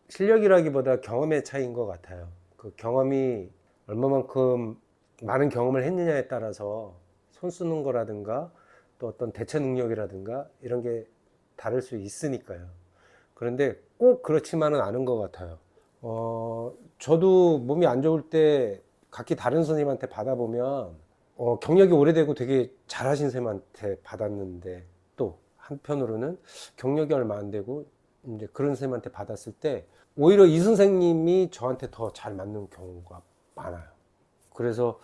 실력이라기보다 경험의 차이인 것 같아요. 그 경험이 얼마만큼 많은 경험을 했느냐에 따라서 손 쓰는 거라든가 또 어떤 대처 능력이라든가 이런 게 다를 수 있으니까요. 그런데 꼭 그렇지만은 않은 것 같아요. 저도 몸이 안 좋을 때 각기 다른 선생님한테 받아보면 경력이 오래되고 되게 잘하신 선생님한테 받았는데, 또 한편으로는 경력이 얼마 안 되고 이제 그런 선생님한테 받았을 때 오히려 이 선생님이 저한테 더 잘 맞는 경우가 많아요. 그래서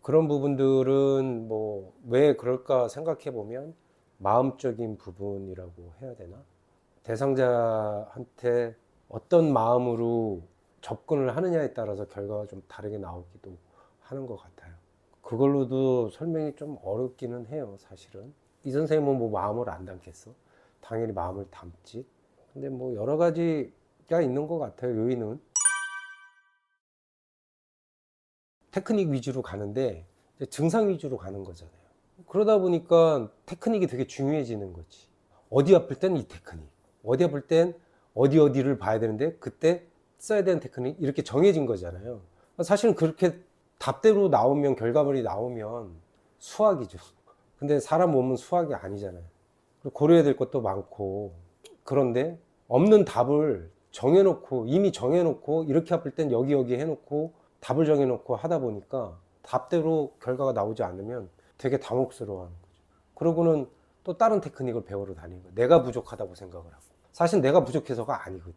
그런 부분들은 뭐 왜 그럴까 생각해 보면 마음적인 부분이라고 해야 되나? 대상자한테 어떤 마음으로 접근을 하느냐에 따라서 결과가 좀 다르게 나오기도 하는 것 같아요. 그걸로도 설명이 좀 어렵기는 해요, 사실은. 이 선생님은 뭐 마음을 안 담겠어? 당연히 마음을 담지. 근데 뭐 여러 가지가 있는 것 같아요, 요인은. 테크닉 위주로 가는데 이제 증상 위주로 가는 거잖아요. 그러다 보니까 테크닉이 되게 중요해지는 거지. 어디 아플 땐 이 테크닉, 어디 아플 땐 어디를 봐야 되는데 그때 써야 되는 테크닉, 이렇게 정해진 거잖아요. 사실은 그렇게 답대로 나오면, 결과물이 나오면 수학이죠. 근데 사람 몸은 수학이 아니잖아요. 고려해야 될 것도 많고. 그런데 없는 답을 정해놓고, 이미 정해놓고 이렇게 아플 땐 여기 해놓고 답을 정해놓고 하다 보니까 답대로 결과가 나오지 않으면 되게 당혹스러워하는 거죠. 그러고는 또 다른 테크닉을 배우러 다니는 거예요. 내가 부족하다고 생각을 하고. 사실 내가 부족해서가 아니거든.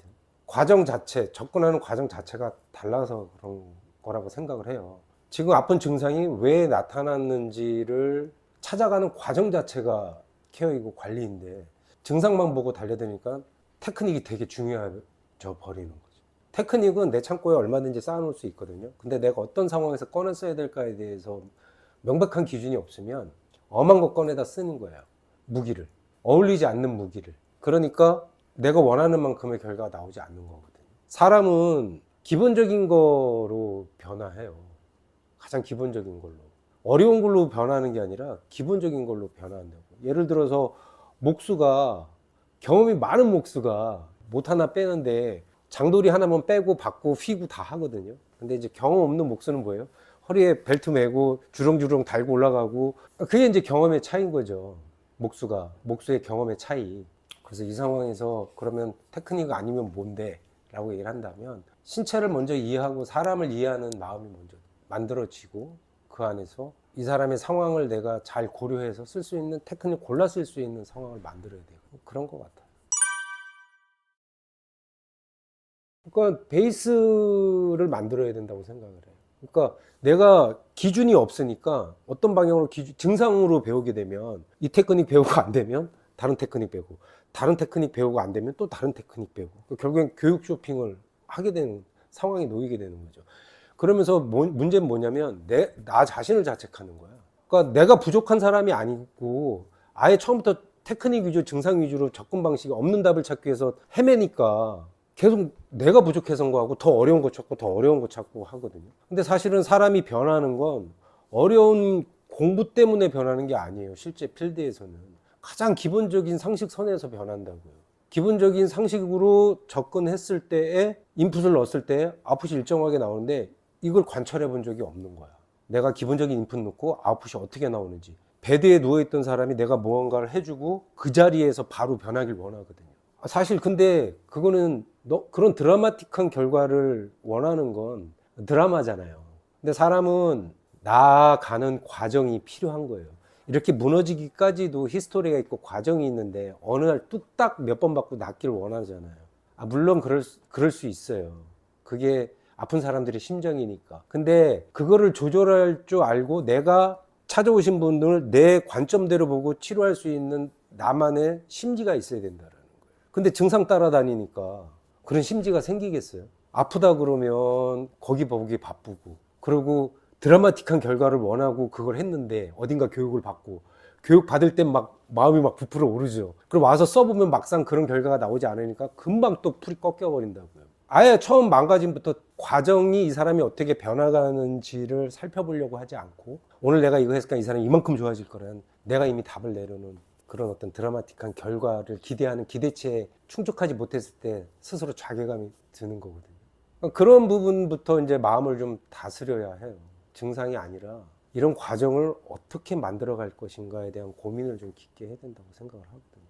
과정 자체, 접근하는 과정 자체가 달라서 그런 거라고 생각을 해요. 지금 아픈 증상이 왜 나타났는지를 찾아가는 과정 자체가 케어이고 관리인데, 증상만 보고 달려드니까 테크닉이 되게 중요해져 버리는 거죠. 테크닉은 내 창고에 얼마든지 쌓아놓을 수 있거든요. 근데 내가 어떤 상황에서 꺼내 써야 될까에 대해서 명백한 기준이 없으면 엄한 거 꺼내다 쓰는 거예요. 무기를. 어울리지 않는 무기를. 그러니까 내가 원하는 만큼의 결과가 나오지 않는 거거든요. 사람은 기본적인 거로 변화해요. 가장 기본적인 걸로. 어려운 걸로 변하는 게 아니라 기본적인 걸로 변화한다고. 예를 들어서 목수가, 경험이 많은 목수가 못 하나 빼는데 장도리 하나만 빼고 받고 휘고 다 하거든요. 근데 이제 경험 없는 목수는 뭐예요? 허리에 벨트 메고 주렁주렁 달고 올라가고, 그게 이제 경험의 차이인 거죠. 목수의 경험의 차이. 그래서 이 상황에서 그러면 테크닉 아니면 뭔데? 라고 얘기를 한다면, 신체를 먼저 이해하고 사람을 이해하는 마음이 먼저 만들어지고, 그 안에서 이 사람의 상황을 내가 잘 고려해서 쓸 수 있는 테크닉, 골라 쓸 수 있는 상황을 만들어야 돼요. 그런 것 같아요. 그러니까 베이스를 만들어야 된다고 생각을 해요. 그러니까 내가 기준이 없으니까 어떤 방향으로 증상으로 배우게 되면 이 테크닉 배우고 안 되면 다른 테크닉 배우고, 다른 테크닉 배우고 안 되면 또 다른 테크닉 배우고, 결국엔 교육 쇼핑을 하게 되는 상황에 놓이게 되는 거죠. 그러면서 문제는 뭐냐면 나 자신을 자책하는 거야. 그러니까 내가 부족한 사람이 아니고 아예 처음부터 테크닉 위주, 증상 위주로 접근 방식이 없는 답을 찾기 위해서 헤매니까 계속 내가 부족해서인 거하고 더 어려운 거 찾고 더 어려운 거 찾고 하거든요. 근데 사실은 사람이 변하는 건 어려운 공부 때문에 변하는 게 아니에요. 실제 필드에서는 가장 기본적인 상식선에서 변한다고요. 기본적인 상식으로 접근했을 때에 인풋을 넣었을 때 아웃풋이 일정하게 나오는데, 이걸 관찰해 본 적이 없는 거야. 내가 기본적인 인풋 넣고 아웃풋이 어떻게 나오는지. 베드에 누워있던 사람이 내가 무언가를 해주고 그 자리에서 바로 변하길 원하거든요. 사실 근데 그거는 그런 드라마틱한 결과를 원하는 건 드라마잖아요. 근데 사람은 나아가는 과정이 필요한 거예요. 이렇게 무너지기까지도 히스토리가 있고 과정이 있는데 어느 날 뚝딱 몇 번 받고 낫기를 원하잖아요. 물론 그럴 수 있어요. 그게 아픈 사람들의 심정이니까. 근데 그거를 조절할 줄 알고 내가 찾아오신 분들을 내 관점대로 보고 치료할 수 있는 나만의 심지가 있어야 된다는 거예요. 근데 증상 따라다니니까 그런 심지가 생기겠어요? 아프다 그러면 거기 보기 바쁘고, 그리고 드라마틱한 결과를 원하고 그걸 했는데 어딘가 교육을 받고, 교육 받을 땐 막 마음이 막 부풀어 오르죠. 그럼 와서 써보면 막상 그런 결과가 나오지 않으니까 금방 또 풀이 꺾여 버린다고요. 아예 처음 망가짐부터 과정이 이 사람이 어떻게 변화가는지를 살펴보려고 하지 않고, 오늘 내가 이거 했으니까 이 사람이 이만큼 좋아질 거란 내가 이미 답을 내려놓은 그런 어떤 드라마틱한 결과를 기대하는 기대치에 충족하지 못했을 때 스스로 자괴감이 드는 거거든요. 그러니까 그런 부분부터 이제 마음을 좀 다스려야 해요. 증상이 아니라 이런 과정을 어떻게 만들어 갈 것인가에 대한 고민을 좀 깊게 해야 된다고 생각을 하거든요.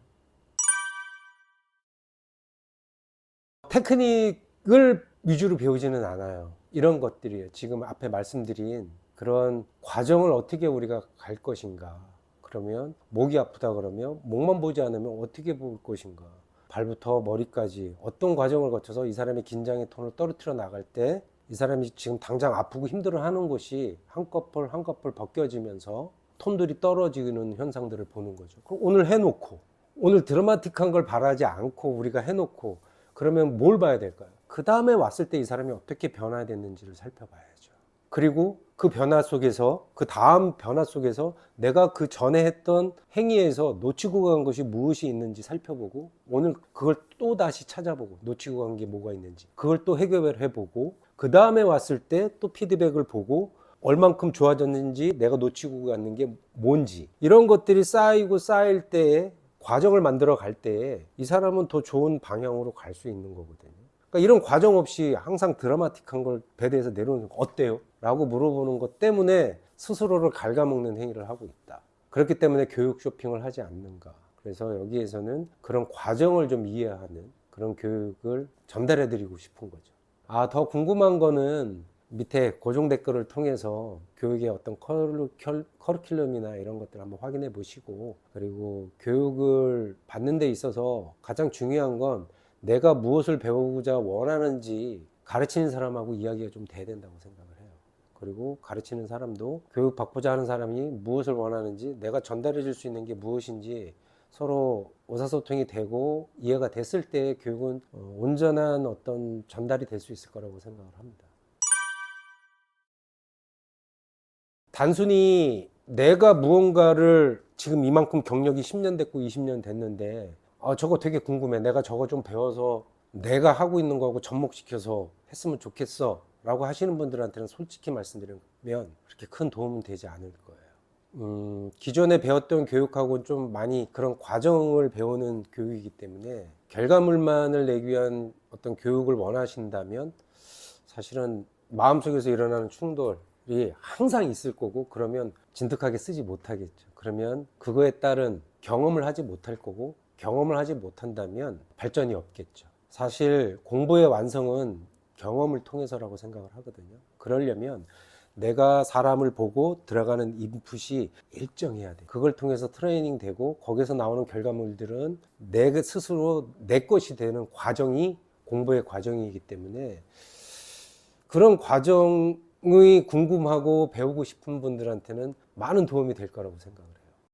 테크닉을 위주로 배우지는 않아요. 이런 것들이에요. 지금 앞에 말씀드린 그런 과정을 어떻게 우리가 갈 것인가. 그러면 목이 아프다 그러면 목만 보지 않으면 어떻게 볼 것인가. 발부터 머리까지 어떤 과정을 거쳐서 이 사람의 긴장의 톤을 떨어뜨려 나갈 때 이 사람이 지금 당장 아프고 힘들어 하는 것이 한꺼풀 한꺼풀 벗겨지면서 톤들이 떨어지는 현상들을 보는 거죠. 그럼 오늘 해놓고 오늘 드라마틱한 걸 바라지 않고 우리가 해놓고 그러면 뭘 봐야 될까요? 그 다음에 왔을 때 이 사람이 어떻게 변화됐는지를 살펴봐야죠. 그리고 그 변화 속에서 그 다음 변화 속에서 내가 그 전에 했던 행위에서 놓치고 간 것이 무엇이 있는지 살펴보고 오늘 그걸 또 다시 찾아보고 놓치고 간 게 뭐가 있는지 그걸 또 해결을 해보고 그 다음에 왔을 때 또 피드백을 보고 얼만큼 좋아졌는지 내가 놓치고 갔는 게 뭔지 이런 것들이 쌓이고 쌓일 때에 과정을 만들어 갈 때에 이 사람은 더 좋은 방향으로 갈 수 있는 거거든요. 그러니까 이런 과정 없이 항상 드라마틱한 걸 배대에서 내려오는 거 어때요? 라고 물어보는 것 때문에 스스로를 갉아먹는 행위를 하고 있다. 그렇기 때문에 교육 쇼핑을 하지 않는가. 그래서 여기에서는 그런 과정을 좀 이해하는 그런 교육을 전달해 드리고 싶은 거죠. 더 궁금한 거는 밑에 고정 댓글을 통해서 교육의 어떤 커리큘럼이나 이런 것들 한번 확인해 보시고 그리고 교육을 받는 데 있어서 가장 중요한 건 내가 무엇을 배우고자 원하는지 가르치는 사람하고 이야기가 좀 돼야 된다고 생각을 해요. 그리고 가르치는 사람도 교육 받고자 하는 사람이 무엇을 원하는지 내가 전달해 줄 수 있는 게 무엇인지 서로 의사소통이 되고 이해가 됐을 때 교육은 온전한 어떤 전달이 될 수 있을 거라고 생각을 합니다. 단순히 내가 무언가를 지금 이만큼 경력이 10년 됐고 20년 됐는데 저거 되게 궁금해. 내가 저거 좀 배워서 내가 하고 있는 거하고 접목시켜서 했으면 좋겠어 라고 하시는 분들한테는 솔직히 말씀드리면 그렇게 큰 도움은 되지 않을 거예요. 기존에 배웠던 교육하고는 좀 많이 그런 과정을 배우는 교육이기 때문에 결과물만을 내기 위한 어떤 교육을 원하신다면 사실은 마음속에서 일어나는 충돌이 항상 있을 거고 그러면 진득하게 쓰지 못하겠죠. 그러면 그거에 따른 경험을 하지 못할 거고 경험을 하지 못한다면 발전이 없겠죠. 사실 공부의 완성은 경험을 통해서라고 생각을 하거든요. 그러려면 내가 사람을 보고 들어가는 인풋이 일정해야 돼. 그걸 통해서 트레이닝 되고 거기서 나오는 결과물들은 내 스스로 내 것이 되는 과정이 공부의 과정이기 때문에 그런 과정이 궁금하고 배우고 싶은 분들한테는 많은 도움이 될 거라고 생각을 해요.